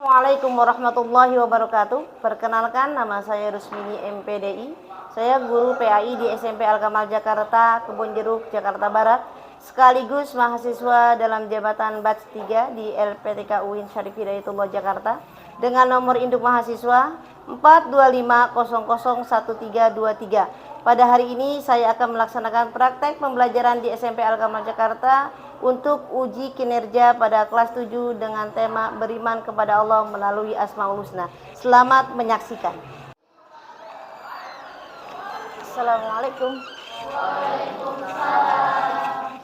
Assalamualaikum warahmatullahi wabarakatuh. Perkenalkan, nama saya Rusmini MPDI. Saya guru PAI di SMP Al-Kamal Jakarta, Kebonjeruk, Jakarta Barat, sekaligus mahasiswa dalam jabatan batch 3 di LPTK UIN Syarif Hidayatullah Jakarta dengan nomor induk mahasiswa 425001323. Pada hari ini saya akan melaksanakan praktek pembelajaran di SMP Al-Kamal Jakarta untuk uji kinerja pada kelas 7 dengan tema beriman kepada Allah melalui Asmaul Husna. Selamat menyaksikan. Assalamualaikum. Waalaikumsalam.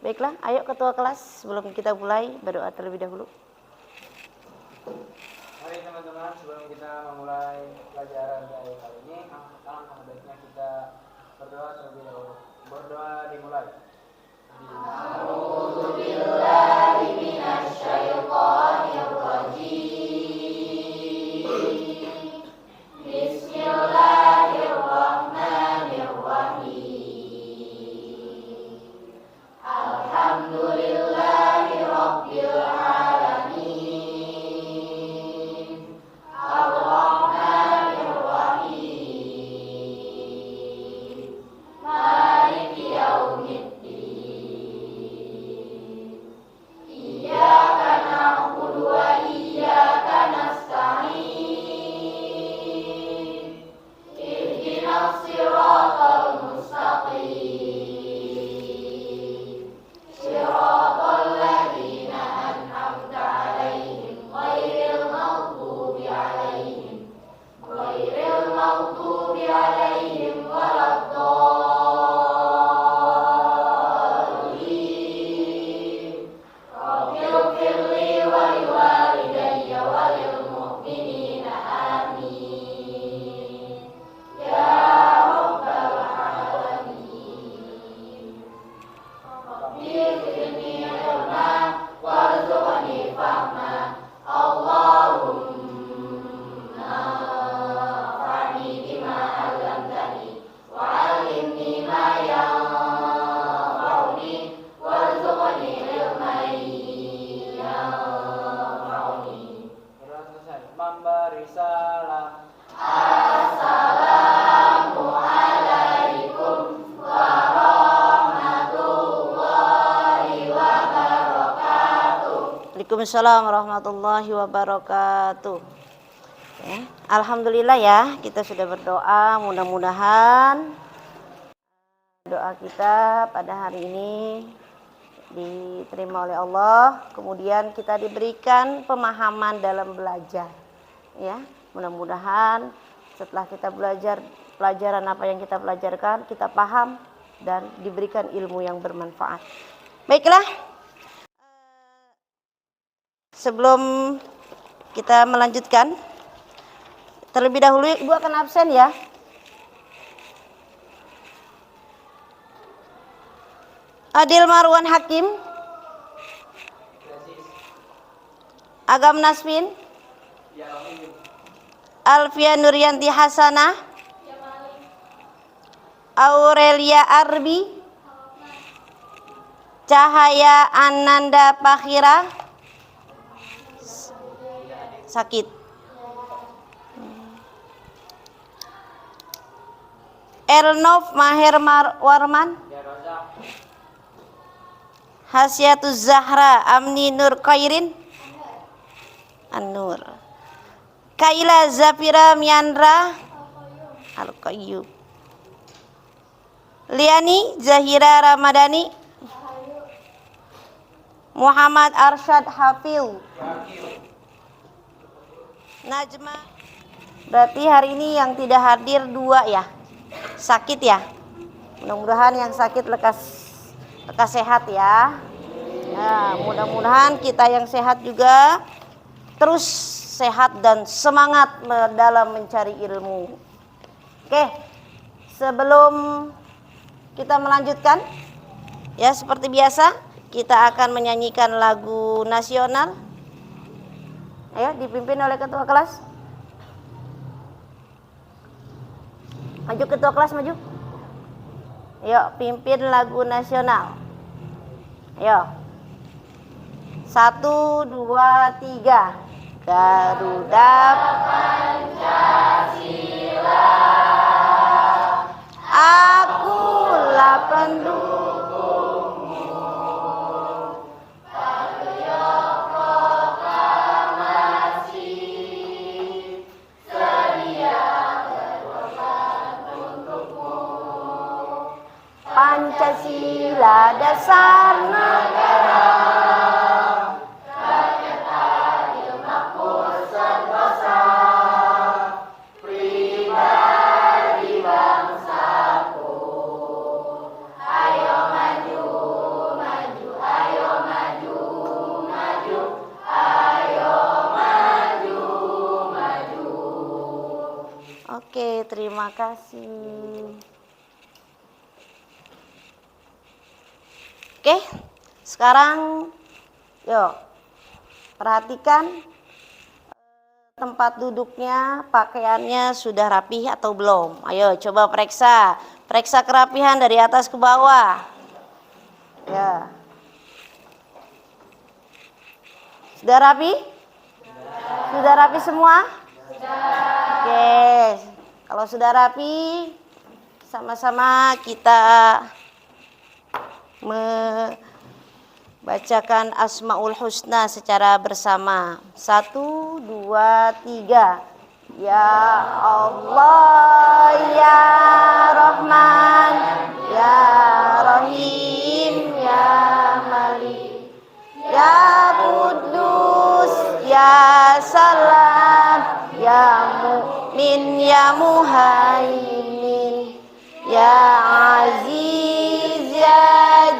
Baiklah, ayo ketua kelas, sebelum kita mulai berdoa terlebih dahulu. Mari teman-teman, sebelum kita memulai pelajaran kali ini, alangkah baiknya kita berdoa terlebih dahulu. Berdoa dimulai. A'udzubillahi minasyaitonir rajim. Bismillahirrahmanirrahim. Alhamdulillahi rabbil alamin. Ar-Rahmanir-Rahim. Maliki yaumiddin. Iyyaka na'budu wa iyyaka nasta'in. Ihdinas siratal mustaqim. Siratal ladzina an'amta 'alaihim ghairil maghdubi 'alaihim waladdallin. Rabbighfirli wa liwalidayya wa lil mu'minina amin. Ya rabbal alamin. Rabbighfirli ilma warzuqni fahma. Allahumma anfa'ni bima 'allamtani wa 'allimni ma yanfa'uni warzuqni ilman yanfa'uni. Sudah selesai. Memberi salam. Assalamualaikum warahmatullahi wabarakatuh. Waalaikumsalam warahmatullahi wabarakatuh. Ya, alhamdulillah ya, kita sudah berdoa. Mudah-mudahan doa kita pada hari ini diterima oleh Allah. Kemudian kita diberikan pemahaman dalam belajar. Ya, mudah-mudahan setelah kita belajar pelajaran apa yang kita pelajarkan, kita paham dan diberikan ilmu yang bermanfaat. Baiklah. Sebelum kita melanjutkan, terlebih dahulu Ibu akan absen ya. Adil Marwan Hakim, Agam Nasmin, Alfia Nuryanti Hasanah, Aurelia Arbi, Cahaya Ananda Pakhira, sakit. Elnov Maher Warman, Hasyiatuz Zahra Amni Nur Khairin, An-Nur, Kaila Zafira Miandra Al-Qayyub, Liani Zahira Ramadhani, Muhammad Arsyad Hafil, Najma. Berarti hari ini yang tidak hadir 2 ya, sakit ya. Mudah-mudahan yang sakit lekas sehat ya. Nah, mudah-mudahan kita yang sehat juga terus sehat dan semangat dalam mencari ilmu. Oke, sebelum kita melanjutkan, ya seperti biasa kita akan menyanyikan lagu nasional. Ayo, dipimpin oleh ketua kelas. Maju ketua kelas, maju. Yuk, pimpin lagu nasional. Ayo. 1, 2, 3. Garuda Pancasila. Akulah pendukungmu. Patriot proklamasi. Sedia berkorban untukmu. Pancasila dasar negara. Oke, terima kasih. Oke, sekarang yuk perhatikan tempat duduknya, pakaiannya sudah rapi atau belum. Ayo coba periksa, periksa kerapihan dari atas ke bawah. Ya, sudah rapi? Sudah rapi semua? Oke, kalau sudah rapi, sama-sama kita membacakan Asmaul Husna secara bersama. 1, 2, 3. Ya Allah, ya Rahman, ya Rahim, ya Malik, ya Kudus, ya Salam, ya Mu'min, ya Muhaimin, ya Aziz, ya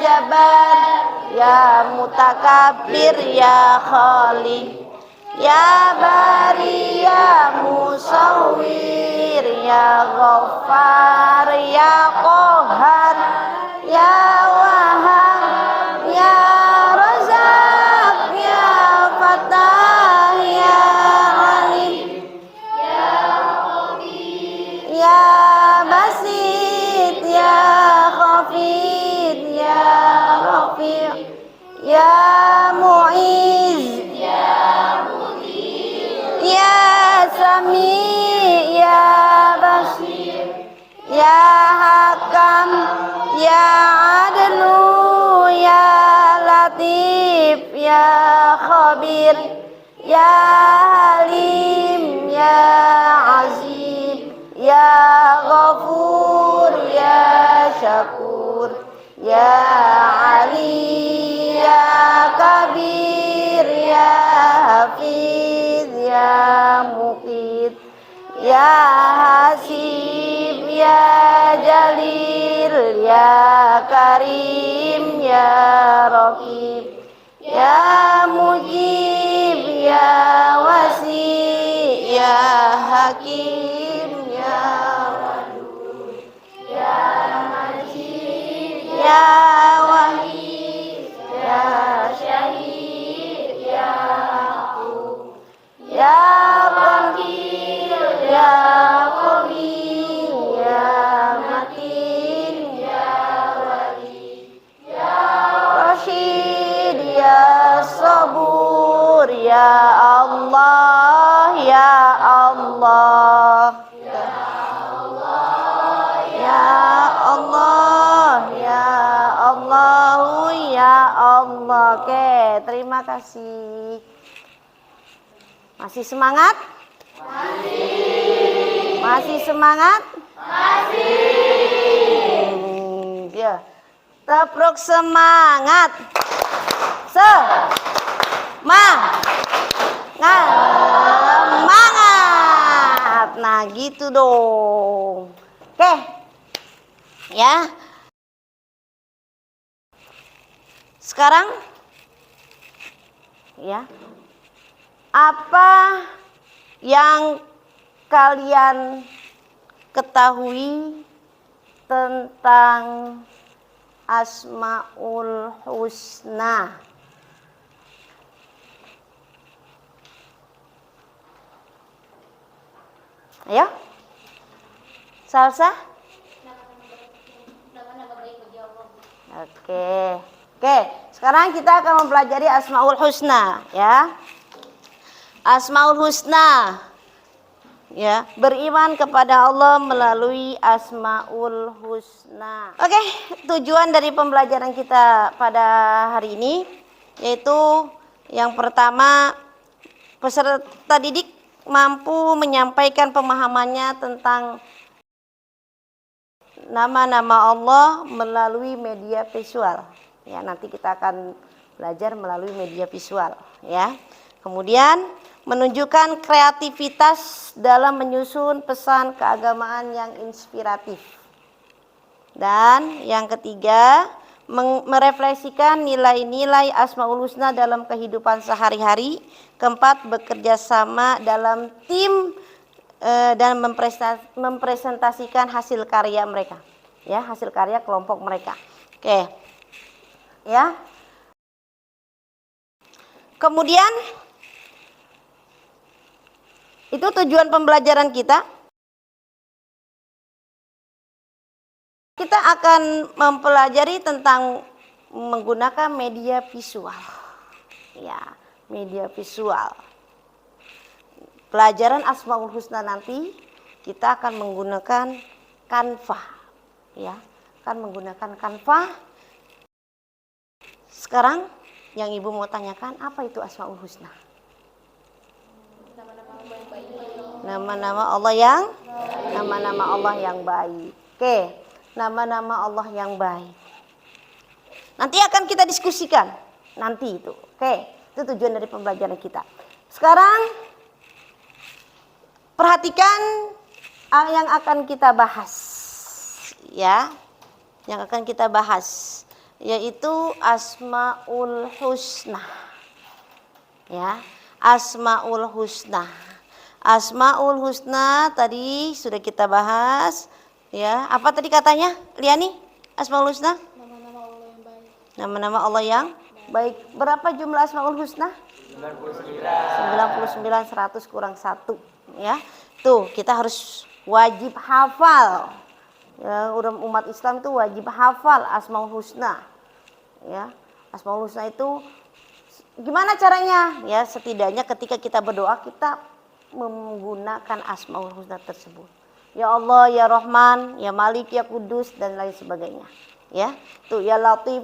Jabbar, ya Mutakabbir, ya Khaliq, ya Bari, ya Musawwir, ya Ghaffar, ya Qahhar, ya Wahhab, ya Razak, ya Fattah, ya Alim, ya Basit, ya Khafid, ya Rafi', ya Mu'iz, ya Sami, ya Basir, ya Hakam, ya Adlu, ya Latif, ya Khabir, ya Halim, ya Azim, ya Ghafur, ya Syakur, ya Ali, ya Kabir, ya Hafiz, ya Muqit, ya Hasib, ya Jalil, ya Karim, ya Raqib, ya Mujib, ya Wasi, ya Hakim, ya Wadud, ya Majid, ya Wahid, ya Syahid, ya Aqub, ya Wakil, ya Qawi, ya Matin, ya Wali, ya Rashid, ya Sabur, ya Allah, ya Allah, ya Allah, ya Allah, ya Allahu, ya Allah. Oke, terima kasih. Masih semangat? Masih semangat? Ya. Tepruk semangat. Semangat. Nah, gitu dong. Oke. Ya. Sekarang ya. Apa yang kalian ketahui tentang Asmaul Husna? Ayo. Salsa? Oke. Sekarang kita akan mempelajari Asmaul Husna, ya. Asmaul Husna, ya, beriman kepada Allah melalui Asmaul Husna. Oke, tujuan dari pembelajaran kita pada hari ini yaitu yang pertama, peserta didik mampu menyampaikan pemahamannya tentang nama-nama Allah melalui media visual. Ya, nanti kita akan belajar melalui media visual, ya. Kemudian menunjukkan kreativitas dalam menyusun pesan keagamaan yang inspiratif. Dan yang ketiga, merefleksikan nilai-nilai Asmaul Husna dalam kehidupan sehari-hari. Keempat, bekerja sama dalam tim dan mempresentasikan hasil karya mereka, ya, hasil karya kelompok mereka. Oke, ya. Kemudian itu tujuan pembelajaran kita. Kita akan mempelajari tentang menggunakan media visual, ya, media visual. Pelajaran Asmaul Husna nanti kita akan menggunakan Canva, ya, akan menggunakan Canva. Sekarang yang ibu mau tanyakan, apa itu Asmaul Husna? Nama-nama Allah yang baik. Oke, nama-nama Allah yang baik. Nanti akan kita diskusikan nanti itu. Oke, itu tujuan dari pembelajaran kita. Sekarang perhatikan yang akan kita bahas, ya, yang akan kita bahas yaitu Asmaul Husna, ya, Asmaul Husna. Asmaul Husna tadi sudah kita bahas, ya. Apa tadi katanya, Liani? Asmaul Husna? Nama-nama Allah yang baik. Nama-nama Allah yang baik. Berapa jumlah Asmaul Husna? 99, 100 kurang 1. Ya, tuh kita harus wajib hafal. Ya, umat Islam itu wajib hafal Asmaul Husna. Ya, Asmaul Husna itu gimana caranya? Ya, setidaknya ketika kita berdoa kita menggunakan Asmaul Husna tersebut. Ya Allah, ya Rahman, ya Malik, ya Kudus, dan lain sebagainya. Ya, tuh ya Latif,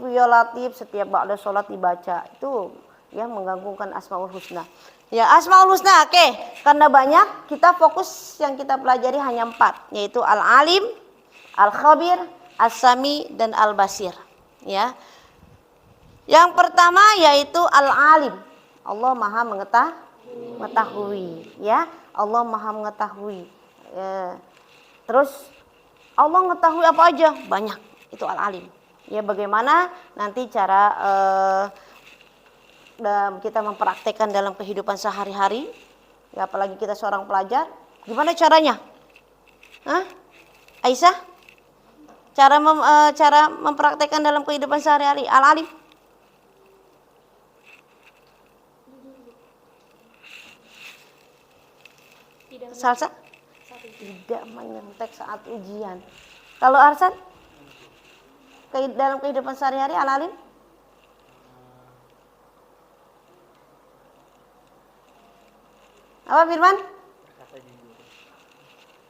setiap ba'da sholat dibaca. Itu ya menggabungkan Asmaul Husna. Ya, Asmaul Husna, oke. Karena banyak, kita fokus yang kita pelajari hanya 4, yaitu Al-Alim, Al-Khabir, As-Sami, dan Al-Basir. Ya. Yang pertama yaitu Al-Alim. Allah Maha mengetahui, ya. Allah Maha mengetahui. Ya. Terus Allah mengetahui apa aja? Banyak. Itu Al-Alim. Ya, bagaimana nanti cara kita mempraktekkan dalam kehidupan sehari-hari, ya, apalagi kita seorang pelajar, gimana caranya? Hah? Aisyah? Cara mempraktekkan dalam kehidupan sehari-hari, Al-Alim. Salsa? Tidak menyontek saat ujian. Kalau Arsan? Dalam kehidupan sehari-hari, Al-Alim? Apa Firman?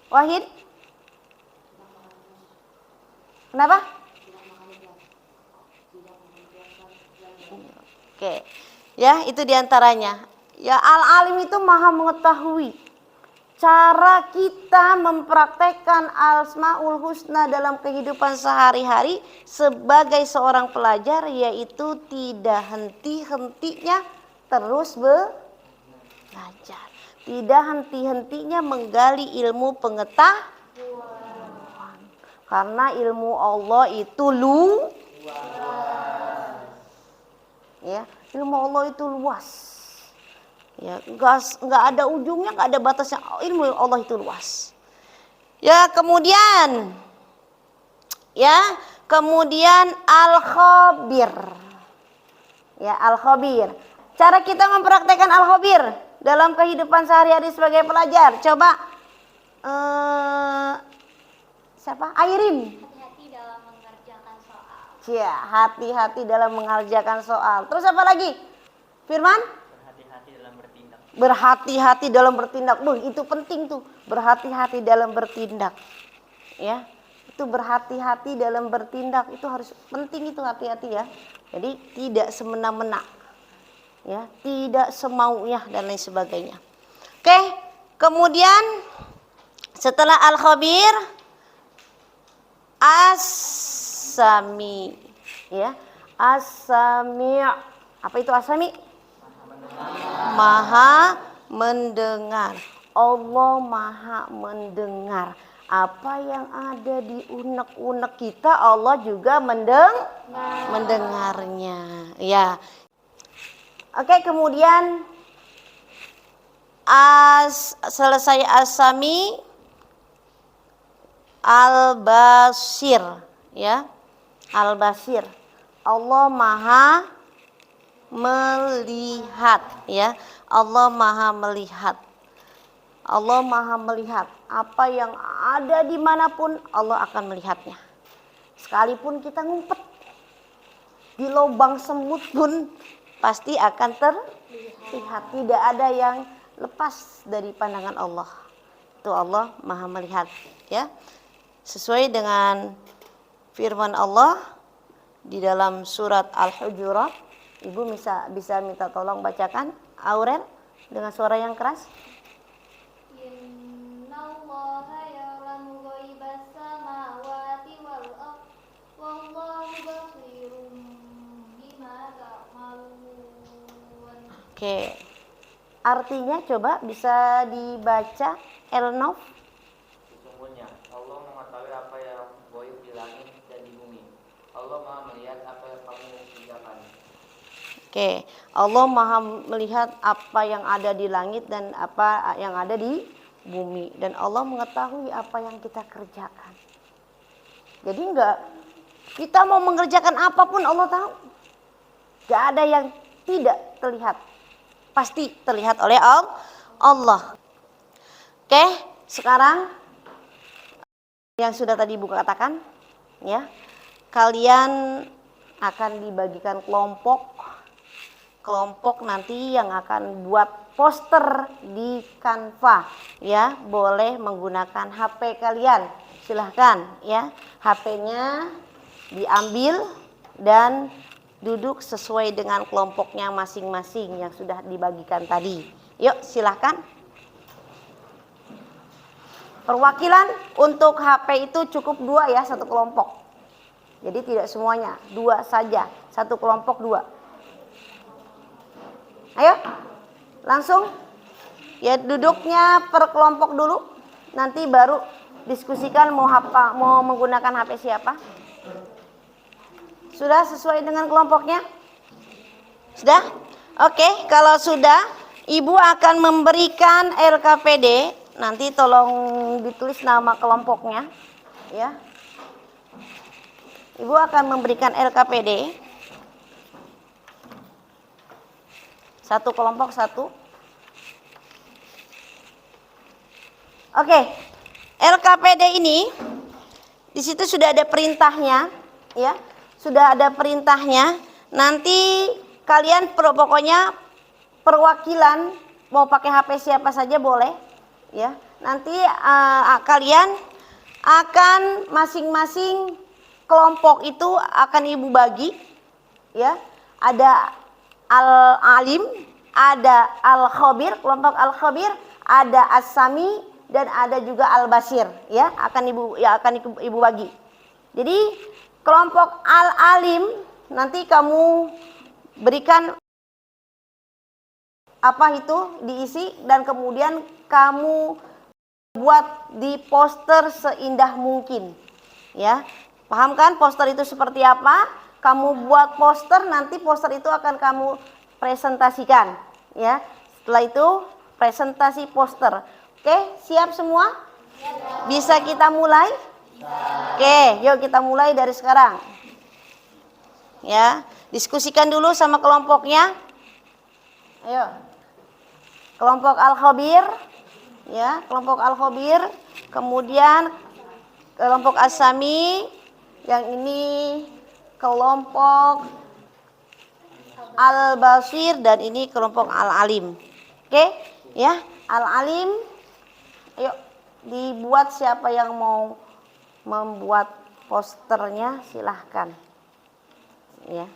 Wahid? Kenapa? Oke, ya, itu diantaranya. Ya, Al-Alim itu Maha mengetahui. Cara kita mempraktekkan Asmaul Husna dalam kehidupan sehari-hari sebagai seorang pelajar yaitu tidak henti-hentinya terus belajar. Tidak henti-hentinya menggali ilmu pengetahuan. Karena ilmu Allah itu luas. Ya, ilmu Allah itu luas. Ya, enggak ada ujungnya, enggak ada batasnya. Ilmu Allah itu luas. Ya, kemudian Al-Khabir. Ya, Al-Khabir. Cara kita mempraktekkan Al-Khabir dalam kehidupan sehari-hari sebagai pelajar. Coba siapa? Airin. Hati-hati dalam mengerjakan soal. Ya, hati-hati dalam mengerjakan soal. Terus apa lagi? Firman? Berhati-hati dalam bertindak. Berhati-hati dalam bertindak. Itu penting tuh. Berhati-hati dalam bertindak. Ya. Itu berhati-hati dalam bertindak, itu harus penting, itu hati-hati ya. Jadi tidak semena-mena. Ya, tidak semaunya dan lain sebagainya. Oke, kemudian setelah al-khabir, as-sami, ya. As-sami'. Apa itu as-sami? Maha mendengar. Allah maha mendengar. Apa yang ada di unek-unek kita, Allah juga mendengarnya. Ya. Oke, kemudian selesai as-sami, al-basir, ya. Al-basir. Allah maha melihat, ya. Allah maha melihat. Allah maha melihat. Apa yang ada dimanapun, Allah akan melihatnya. Sekalipun kita ngumpet di lubang semut pun pasti akan terlihat. Tidak ada yang lepas dari pandangan Allah. Itu Allah maha melihat, ya. Sesuai dengan firman Allah di dalam surat Al-Hujurat. Ibu bisa minta tolong bacakan Aurel dengan suara yang keras. Oke. Artinya coba bisa dibaca Elnov. Sesungguhnya Allah mengetahui apa yang goib di langit dan di bumi. Allah maha melihat apa yang kamu kerjakan. Oke. Allah maha melihat apa yang ada di langit dan apa yang ada di bumi. Dan Allah mengetahui apa yang kita kerjakan. Jadi kita mau mengerjakan apapun Allah tahu. Gak ada yang tidak terlihat. Pasti terlihat oleh Allah. Oke, sekarang yang sudah tadi Ibu katakan, ya, kalian akan dibagikan kelompok nanti yang akan buat poster di Canva, ya. Boleh menggunakan HP kalian, silahkan, ya. HP-nya diambil dan duduk sesuai dengan kelompoknya masing-masing yang sudah dibagikan tadi. Yuk, silahkan. Perwakilan untuk HP itu cukup 2 ya, satu kelompok. Jadi tidak semuanya, 2 saja, satu kelompok 2. Ayo, langsung. Ya, duduknya per kelompok dulu. Nanti baru diskusikan mau menggunakan HP siapa. Sudah sesuai dengan kelompoknya? Sudah? Oke, kalau sudah, Ibu akan memberikan LKPD. Nanti tolong ditulis nama kelompoknya, ya. Ibu akan memberikan LKPD. Satu kelompok satu. Oke, LKPD ini di situ sudah ada perintahnya, ya. Sudah ada perintahnya. Nanti kalian pokoknya perwakilan mau pakai HP siapa saja boleh, ya. Nanti kalian akan masing-masing kelompok itu akan Ibu bagi, ya. Ada al-alim, ada al-khabir, kelompok al-khabir, ada as-sami dan ada juga al-basir, ya. Akan Ibu bagi. Jadi kelompok al-alim nanti kamu berikan apa itu diisi dan kemudian kamu buat di poster seindah mungkin, ya. Paham kan poster itu seperti apa? Kamu buat poster, nanti poster itu akan kamu presentasikan, ya. Setelah itu presentasi poster. Oke, siap semua? Bisa kita mulai? Oke, yuk kita mulai dari sekarang. Ya, diskusikan dulu sama kelompoknya. Ayo. Kelompok al-khabir, ya, kelompok al-khabir, kemudian kelompok as-sami, yang ini kelompok Al-Basir dan ini kelompok Al-Alim. Oke, ya. Al-Alim, ayo dibuat, siapa yang mau membuat posternya silahkan. Ya.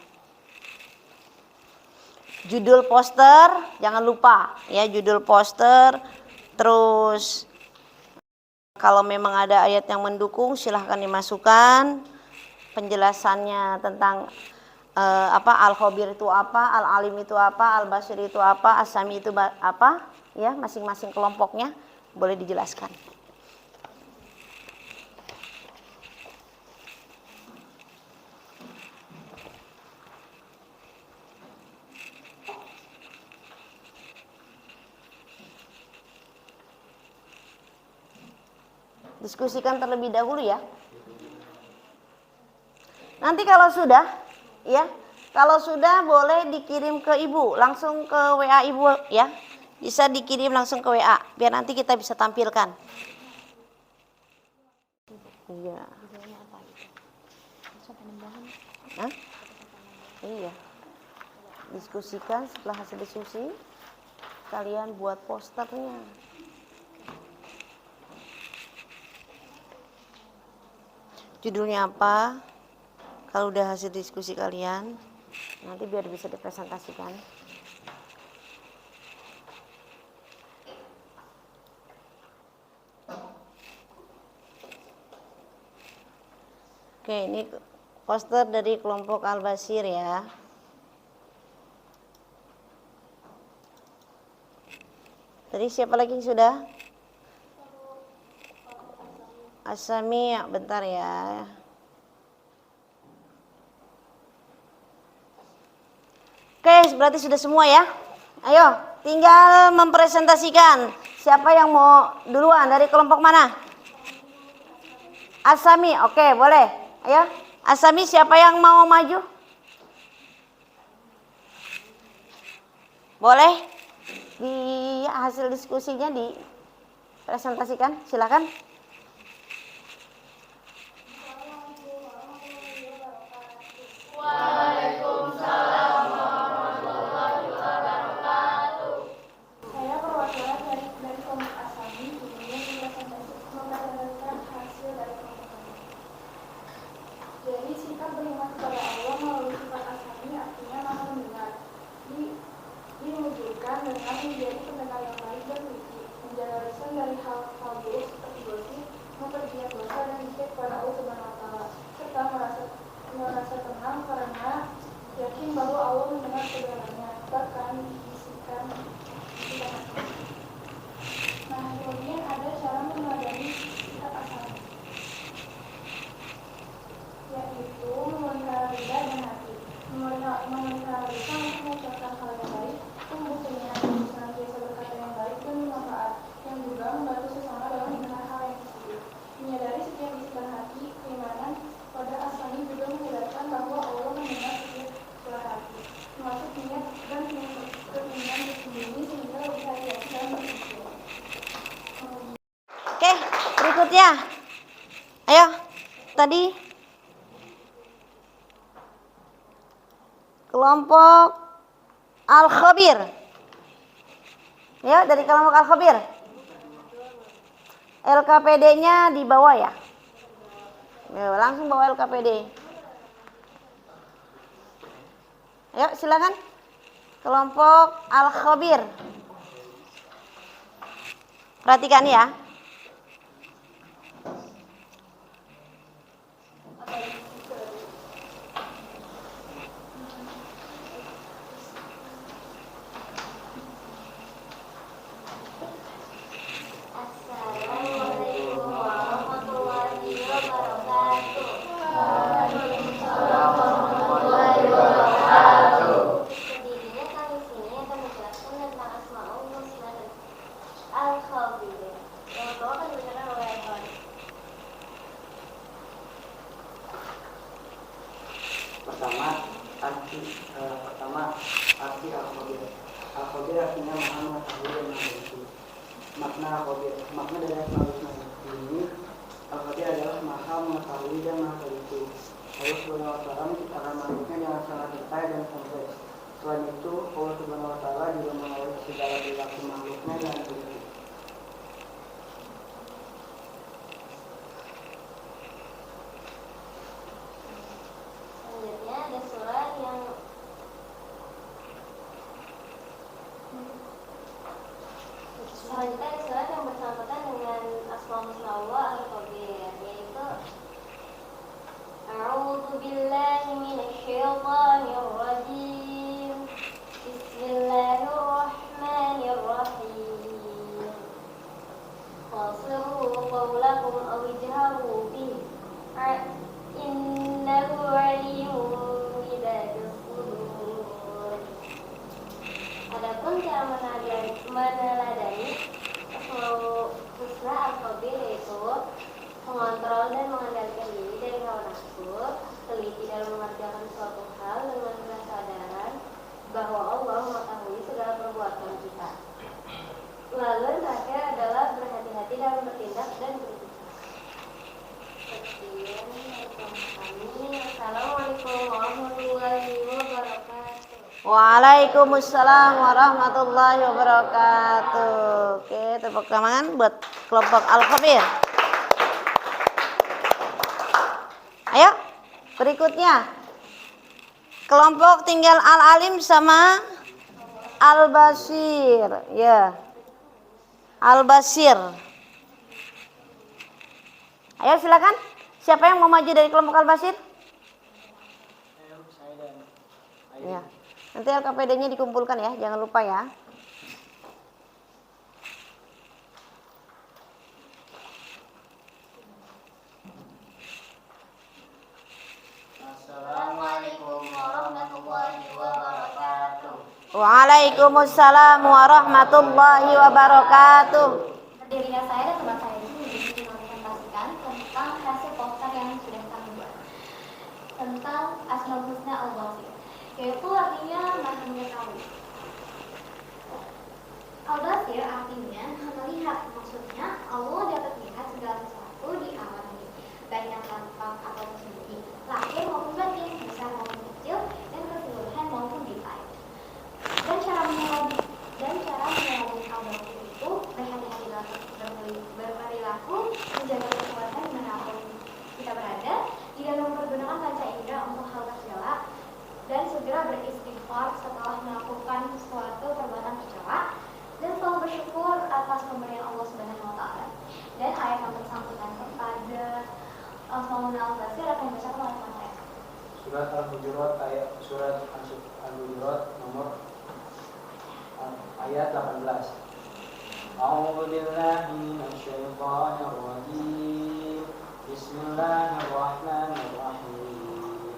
Judul poster jangan lupa ya, judul poster. Terus kalau memang ada ayat yang mendukung silahkan dimasukkan. Penjelasannya tentang Al-Khabir itu apa, Al-Alim itu apa, Al-Basir itu apa, As-Sami itu apa, ya, masing-masing kelompoknya boleh dijelaskan. Diskusikan terlebih dahulu ya. Nanti kalau sudah, ya, kalau sudah boleh dikirim ke ibu, langsung ke WA ibu ya. Bisa dikirim langsung ke WA, biar nanti kita bisa tampilkan. Iya. Hah? Iya. Diskusikan, setelah hasil diskusi, kalian buat posternya. Judulnya apa? Kalau udah hasil diskusi kalian, nanti biar bisa dipresentasikan. Oke, ini poster dari kelompok Al-Basir ya. Tadi siapa lagi yang sudah? As-Sami, bentar ya. Oke, berarti sudah semua ya. Ayo, tinggal mempresentasikan. Siapa yang mau duluan, dari kelompok mana? As-Sami, oke, boleh. Ayo, As-Sami, siapa yang mau maju? Boleh di hasil diskusinya dipresentasikan, silakan. Waalaikumsalam warahmatullahi wabarakatuh. Saya perwakilan dari kelompok As-Sami, kemudian mempresentasikan hasil dari kelompok kami. Jadi sikap beriman kepada Allah melalui sifat As-Sami artinya maha mendengar. Diwujudkan dengan menjadi pendengar yang baik dan teliti, menjaga lisan dari hal-hal buruk seperti gosip, mempergiat dosa dan zikir kepada Allah Subhanahu wa Ta'ala, serta merasa tenang karena yakin bahwa Allah mendengar segalanya, bahkan bisikan hati. Nah, kemudian ada cara meneladani sikap As-Sami, yaitu memelihara lidah dan hati, memelihara lisan untuk mengucapkan hal yang baik, tumbuh keinginan senantiasa berkata yang baik dan bermanfaat, yang juga membantu sesama dalam mendengar hal yang positif. Menyadari setiap bisikan hati, keimanan pada As-Sami juga menjelaskan bahwa Allah mendengar setiap suara hati, termasuk niat dan keinginan bersembunyi sehingga lebih hati-hati dalam berpikir. Oke, berikutnya. Ayo, tadi kelompok Al-Khabir. Ya, dari kelompok Al-Khabir. LKPD-nya di bawah ya. Langsung bawa LKPD. Ayo, silakan. Kelompok Al-Khabir. Perhatikan ya. Assalamualaikum warahmatullahi wabarakatuh. Sedikitnya kami sini akan menjelaskan tentang Asmaul Husna dan Al-Khabir. Yang pertama akan dibacakan oleh Al-Khabir. Pertama, arti Al-Khabir. Al-Khabir artinya maha mengetahui dan maha teliti. Makna Al-Khabir, makna dari Asmaul Husna ini, Al-Khabir adalah maha mengetahui dan maha teliti. Allah Subhanahu wa taala menciptakan makhluknya dengan sangat detail dan kompleks. Selain itu, Allah Subhanahu wa taala juga mengawasi segala perilaku makhluknya dengan teliti. Selanjutnya ada surat yang bersangkutan dengan Asmaul Husna Allah Al-Kabir, yaitu A'udzu billahi minasyaitonir rajim. Bismillahirrahmanirrahim. Qasiru qawlakum aw ijharu bihi. Innahu 'alimun bidzatiz sudur. Adapun cara meneladani Asmaul Husna Al-Kabir yaitu mengontrol dan mengendalikan diri dari hawa nafsu, teliti dalam mengerjakan suatu hal dengan kesadaran bahwa Allah mengetahui segala perbuatan kita. Lalu yang terakhir adalah berhati-hati dalam bertindak dan berbicara. Sekian kami. Assalamualaikum warahmatullahi wabarakatuh. Waalaikumsalam warahmatullahi wabarakatuh. Oke, tepuk tangan buat kelompok Al-Kabir. Ayo, berikutnya kelompok tinggal Al-Alim sama Al-Basir. Ya, Al-Basir. Ayo silakan. Siapa yang mau maju dari kelompok Al-Basir? Saya dan Ya. Nanti LKPD-nya dikumpulkan ya, jangan lupa ya. Assalamualaikum warahmatullahi wabarakatuh. Waalaikumsalam warahmatullahi wabarakatuh. Berdirinya saya dan tempat saya ini mempresentasikan tentang hasil poster yang sudah kami buat tentang Asmaul Husna Al-Basir, yaitu artinya maha mengetahui. Al-Basir artinya melihat, maksudnya Allah dapat melihat segala sesuatu di alam ini, baik yang tampak atau tersembunyi, lahir maupun batin, besar maupun kecil, dan keseluruhan maupun detail. Dan cara menyelami Al-Basir itu berhati-hati berperilaku, menjaga kekuatan dimanapun kita berada, di dalam mempergunakan panca indera untuk hal tercela, dan segera beristighfar setelah melakukan suatu perbuatan tercela, dan selalu bersyukur atas pemberian Allah Subhanahu wa taala. Dan ayat yang bersangkutan kepada Asmaul Al-Basir akan dibacakan oleh teman saya. Surat Al-Hujurat surat Al-Hujurat nomor ayat 18. A'udzu billahi minasyaitonir rajim. Bismillahirrahmanirrahim.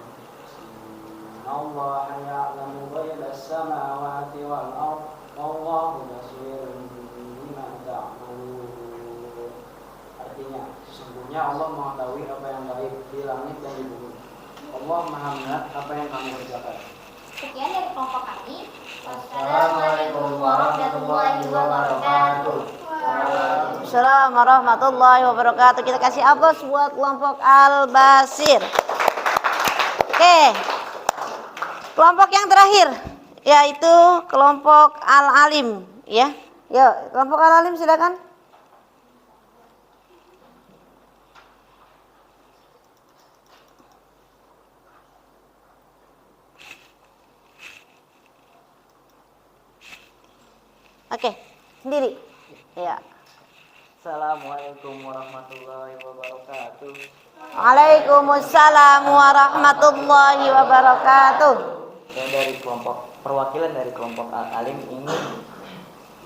Innallaha ya'lamu ghaibas samawati wal ardh wallahu basirun bima ta'malun. Artinya, sesungguhnya Allah mengetahui apa yang gaib di langit dan di bumi. Allah Maha melihat apa yang kamu kerjakan. Sekian dari kelompok kami. Assalamualaikum warahmatullahi wabarakatuh. Assalamualaikum warahmatullahi wabarakatuh. Kita kasih aplaus buat kelompok Al-Basir. Oke, kelompok yang terakhir yaitu kelompok Al-Alim. Ya, yuk kelompok Al-Alim silakan. Oke, sendiri. Ya. Assalamualaikum warahmatullahi wabarakatuh. Waalaikumsalam warahmatullahi wabarakatuh. Saya dari kelompok perwakilan dari kelompok Al-Alim ingin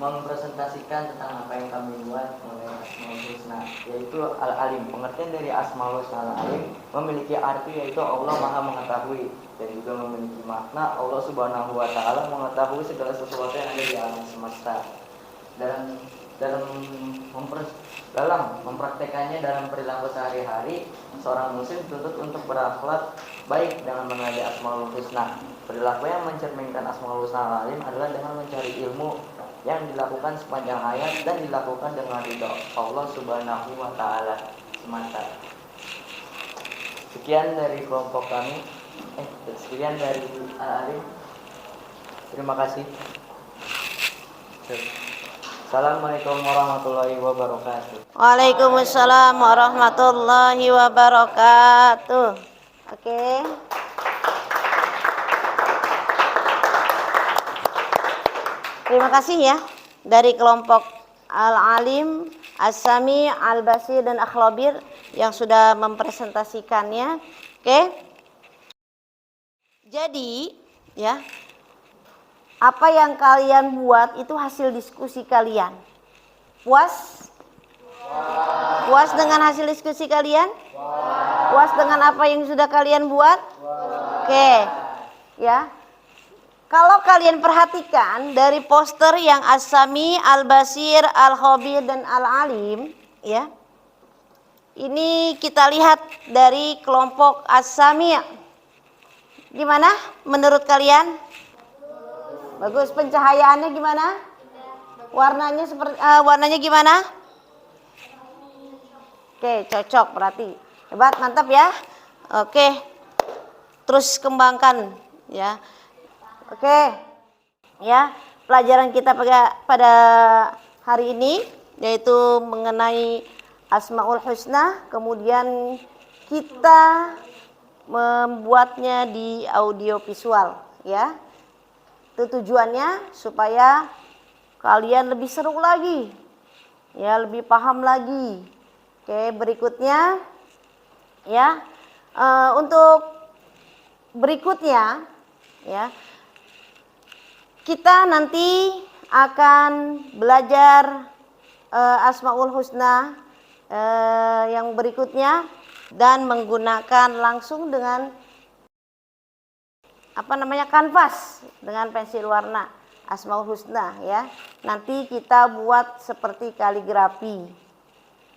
mempresentasikan tentang apa yang kami buat mengenai Asmaul Husna, yaitu Al-Alim. Pengertian dari Asmaul Husna Al-Alim memiliki arti yaitu Allah Maha mengetahui, dan juga memiliki makna Allah Subhanahu wa taala mengetahui segala sesuatu yang ada di alam semesta. Dalam mempraktekannya dalam perilaku sehari-hari, seorang muslim dituntut untuk berakhlak baik dengan mengenai Asmaul Husna. Perilaku yang mencerminkan Asmaul Husna Al-Alim adalah dengan mencari ilmu yang dilakukan sepanjang hayat dan dilakukan dengan ridha Allah Subhanahu wa taala semata. Sekian dari kelompok kami. Sekian dari Alim. Terima kasih. Assalamualaikum warahmatullahi wabarakatuh. Waalaikumsalam warahmatullahi wabarakatuh. Oke. Terima kasih ya dari kelompok Al-Alim, As-Sami, Al-Basir dan Akhlabir yang sudah mempresentasikannya. Oke. Jadi, ya. Apa yang kalian buat itu hasil diskusi kalian. Puas? Puas dengan hasil diskusi kalian? Puas dengan apa yang sudah kalian buat? Oke. Ya. Kalau kalian perhatikan dari poster yang As-Sami, Al-Basir, Al-Khabir dan Al-Alim, ya. Ini kita lihat dari kelompok As-Sami. Gimana menurut kalian? Bagus. Pencahayaannya gimana? Warnanya seperti warnanya gimana? Oke, cocok berarti. Hebat, mantap ya. Oke. Terus kembangkan ya. Oke. Ya, pelajaran kita pada hari ini yaitu mengenai Asmaul Husna, kemudian kita membuatnya di audio visual ya. Itu tujuannya supaya kalian lebih seru lagi, ya lebih paham lagi. Oke, berikutnya, ya untuk berikutnya, ya kita nanti akan belajar Asmaul Husna yang berikutnya dan menggunakan langsung dengan kanvas dengan pensil warna Asmaul Husna ya. Nanti kita buat seperti kaligrafi.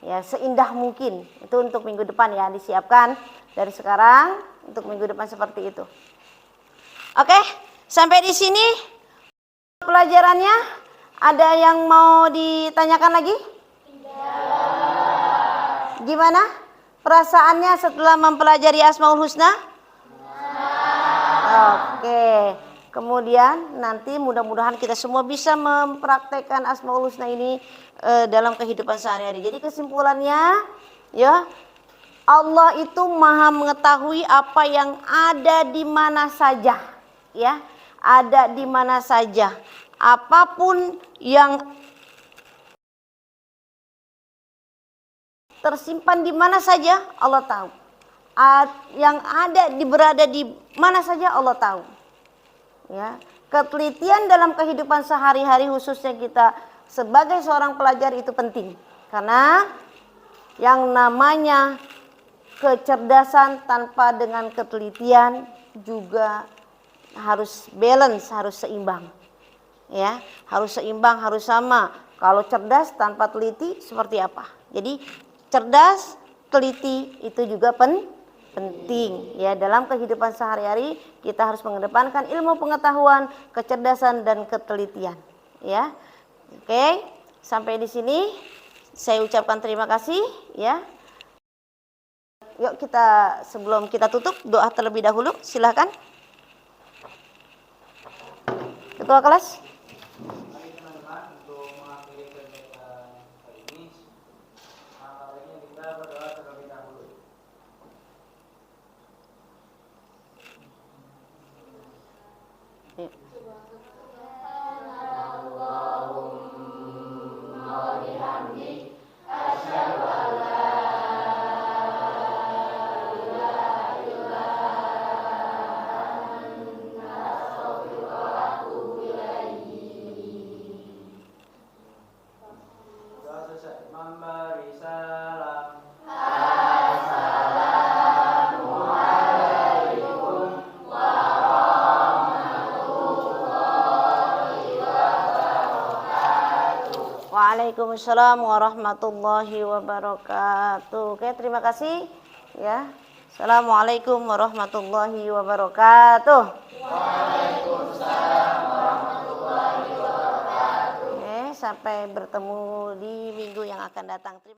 Ya, seindah mungkin. Itu untuk minggu depan ya, disiapkan dari sekarang untuk minggu depan seperti itu. Oke, sampai di sini pelajarannya. Ada yang mau ditanyakan lagi? Tidak. Gimana perasaannya setelah mempelajari Asmaul Husna? Oke, kemudian nanti mudah-mudahan kita semua bisa mempraktekkan Asmaul Husna ini dalam kehidupan sehari-hari. Jadi kesimpulannya, ya Allah itu maha mengetahui apa yang ada di mana saja, ya ada di mana saja, apapun yang tersimpan di mana saja Allah tahu. Yang berada di mana saja Allah tahu. Ya, ketelitian dalam kehidupan sehari-hari khususnya kita sebagai seorang pelajar itu penting. Karena yang namanya kecerdasan tanpa dengan ketelitian juga harus balance, harus seimbang. Ya, harus seimbang, harus sama. Kalau cerdas tanpa teliti seperti apa? Jadi cerdas, teliti itu juga penting ya dalam kehidupan sehari-hari. Kita harus mengedepankan ilmu pengetahuan, kecerdasan dan ketelitian ya. Oke, sampai di sini saya ucapkan terima kasih ya. Yuk kita sebelum kita tutup doa terlebih dahulu, silakan ketua kelas. Mari teman-teman untuk mengakhiri kegiatan hari ini, maka baiknya kita berdoa terlebih dahulu. Doa selesai. Memberi salam. Waalaikumsalam warahmatullahi wabarakatuh. Oke, terima kasih ya. Assalamualaikum warahmatullahi wabarakatuh. Waalaikumsalam warahmatullahi wabarakatuh. Oke, sampai bertemu di minggu yang akan datang.